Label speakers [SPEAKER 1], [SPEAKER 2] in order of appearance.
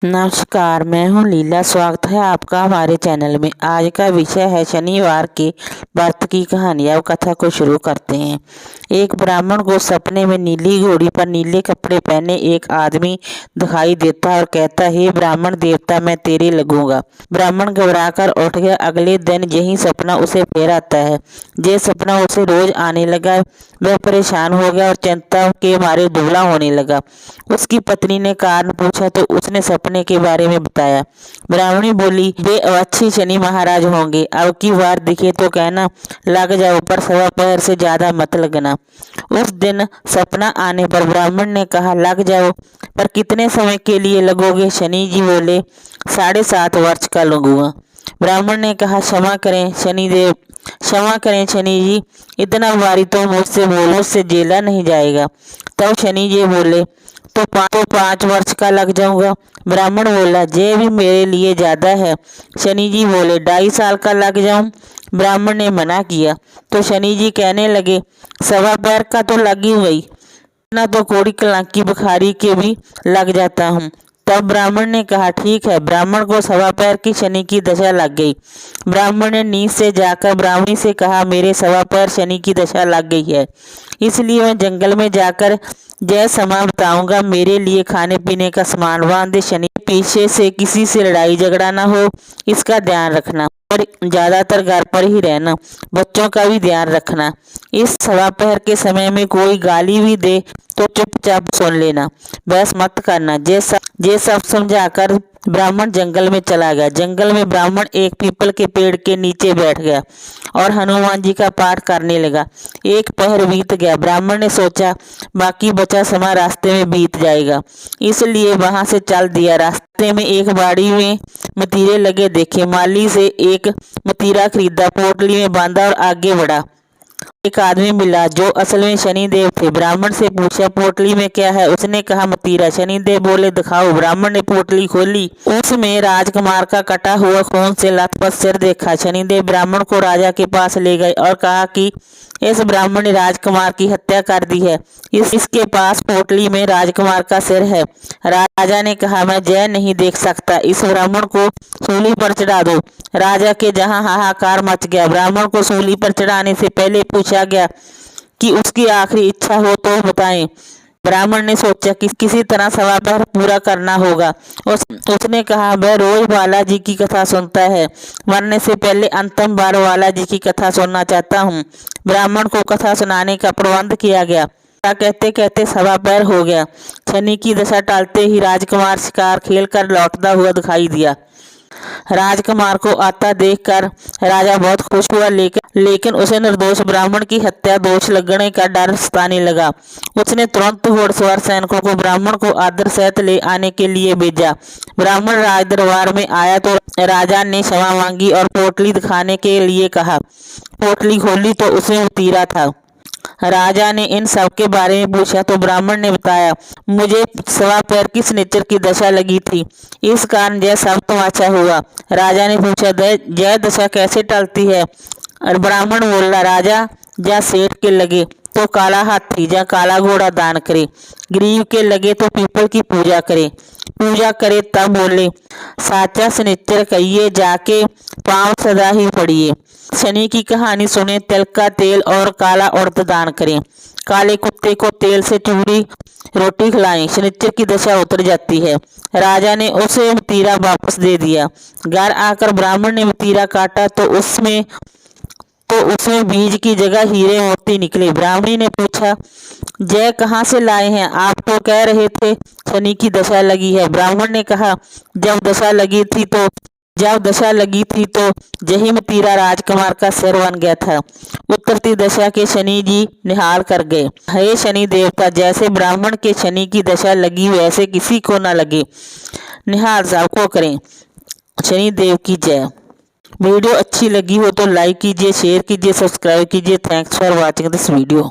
[SPEAKER 1] नमस्कार, मैं हूं लीला। स्वागत है आपका हमारे चैनल में। आज का विषय है शनिवार के व्रत की कहानी। अब कथा को शुरू करते हैं। एक ब्राह्मण को सपने में नीली घोड़ी पर नीले कपड़े पहने एक आदमी दिखाई देता है और कहता है, हे ब्राह्मण देवता, मैं तेरे लगूंगा। ब्राह्मण घबराकर उठ गया। अगले दिन यही सपना उसे फिर आता है। यह सपना उसे रोज आने लगा। वह परेशान हो गया और चिंता के मारे दुबला होने लगा। उसकी पत्नी ने कारण पूछा तो उसने सपने के बारे में बताया। ब्राह्मणी बोली, वे अवश्य शनि महाराज होंगे। अब की बार दिखे तो कहना, लग जाओ, पर सवा पैर से ज्यादा मत लगना। उस दिन सपना आने पर ब्राह्मण ने कहा, लग जाओ, पर कितने समय के लिए लगोगे? शनि जी बोले, 7.5 वर्ष का लगूंगा। ब्राह्मण ने कहा, क्षमा करें शनिदेव, क्षमा करें शनि जी, इतना भारी तो मुझसे झेला नहीं जाएगा। तब शनि जी बोले, तो 5 वर्ष का लग जाऊंगा। ब्राह्मण बोला, ये भी मेरे लिए ज्यादा है। शनि जी बोले, 2.5 साल का लग जाऊं? ब्राह्मण ने मना किया तो शनि जी कहने लगे, सवा पैर का तो लग ही गई, इतना तो कोड़ी कलांकी बुखारी के भी लग जाता हूँ। तब ब्राह्मण ने कहा, ठीक है। ब्राह्मण को सवा पैर की शनि की दशा लग गई। ब्राह्मण ने नींद से जाकर ब्राह्मणी से कहा, मेरे सवा पैर शनि की दशा लग गई है, इसलिए मैं जंगल में जाकर जय समा बताऊंगा। मेरे लिए खाने पीने का सामान बांध दे। शनि पीछे से किसी से लड़ाई झगड़ा ना हो, इसका ध्यान रखना, और ज्यादातर घर पर ही रहना। बच्चों का भी ध्यान रखना। इस सवा पहर के समय में कोई गाली भी दे तो चुपचाप सुन लेना, बहस मत करना। ये सब समझाकर ब्राह्मण जंगल में चला गया। जंगल में ब्राह्मण एक पीपल के पेड़ के नीचे बैठ गया और हनुमान जी का पाठ करने लगा। एक पहर बीत गया। ब्राह्मण ने सोचा, बाकी बचा समय रास्ते में बीत जाएगा, इसलिए वहां से चल दिया। रास्ते में एक बाड़ी में मतीरे लगे देखे। माली से एक मतीरा खरीदा, पोटली में बांधा और आगे बढ़ा। एक आदमी मिला जो असल में शनिदेव थे। ब्राह्मण से पूछा, पोटली में क्या है? उसने कहा, मतीरा। शनिदेव बोले, दिखाओ। ब्राह्मण ने पोटली खोली। उसमें राजकुमार का कटा हुआ खून से लथपथ सिर देखा। शनिदेव ब्राह्मण को राजा के पास ले गए और कहा कि इस ब्राह्मण ने राजकुमार की हत्या कर दी है। इसके पास पोटली में राजकुमार का सिर है। राजा ने कहा, मैं जय नहीं देख सकता, इस ब्राह्मण को सूली पर चढ़ा दो। राजा के जहां हाहाकार मच गया। ब्राह्मण को सूली पर चढ़ाने से पहले पूछा गया कि उसकी आखिरी इच्छा हो तो बताएं। ब्राह्मण ने सोचा कि किसी तरह सवा पहर पूरा करना होगा। उसने कहा, वह रोज बालाजी की कथा सुनता है, मरने से पहले अंतिम बार बालाजी की कथा सुनना चाहता हूँ। ब्राह्मण को कथा सुनाने का प्रबंध किया गया। कहते कहते सवा पैर हो गया। शनि की दशा टालते ही राजकुमार शिकार खेल कर लौटता हुआ दिखाई दिया। राजकुमार को आता देखकर राजा बहुत खुश हुआ, लेकिन उसे निर्दोष ब्राह्मण की हत्या दोष लगने का डर सताने लगा। उसने तुरंत घोड़सवार सैनिकों को ब्राह्मण को आदर सहित ले आने के लिए भेजा। ब्राह्मण राज दरबार में आया तो राजा ने क्षमा मांगी और पोटली दिखाने के लिए कहा। पोटली खोली तो उसमें मतीरा था। राजा ने इन सब के बारे में पूछा तो ब्राह्मण ने बताया, मुझे सवा पैर की शनिचर की दशा लगी थी, इस कारण यह सब तमाचा हुआ। राजा ने पूछा, यह दशा कैसे टलती है? और ब्राह्मण बोला, राजा, जहाँ सेठ के लगे तो काला हाथी या काला घोड़ा दान करे, गरीब के लगे तो पीपल की पूजा करे। तब बोले, साचा शनिचर कहिए, जाके पांव सदा ही पड़िए। शनि की कहानी सुने, तिल का तेल और काला उड़द दान करें, काले कुत्ते को तेल से चूड़ी रोटी खिलाएं, शनिचर की दशा उतर जाती है। राजा ने उसे मतीरा वापस दे दिया। घर आकर ब्राह्मण ने मतीरा काटा तो उसमें बीज की जगह हीरे मोती निकले। ब्राह्मणी ने पूछा, जय कहाँ से लाए हैं? आप तो कह रहे थे शनि की दशा लगी है। ब्राह्मण ने कहा, जब दशा लगी थी तो यही मतीरा राजकुमार का सिर बन गया था। उतरती दशा के शनि जी निहाल कर गए। हे शनि देवता, जैसे ब्राह्मण के शनि की दशा लगी वैसे किसी को न लगे, निहाल सबको करें। शनि देव की जय। वीडियो अच्छी लगी हो तो लाइक कीजिए, शेयर कीजिए, सब्सक्राइब कीजिए। Thanks for watching this video.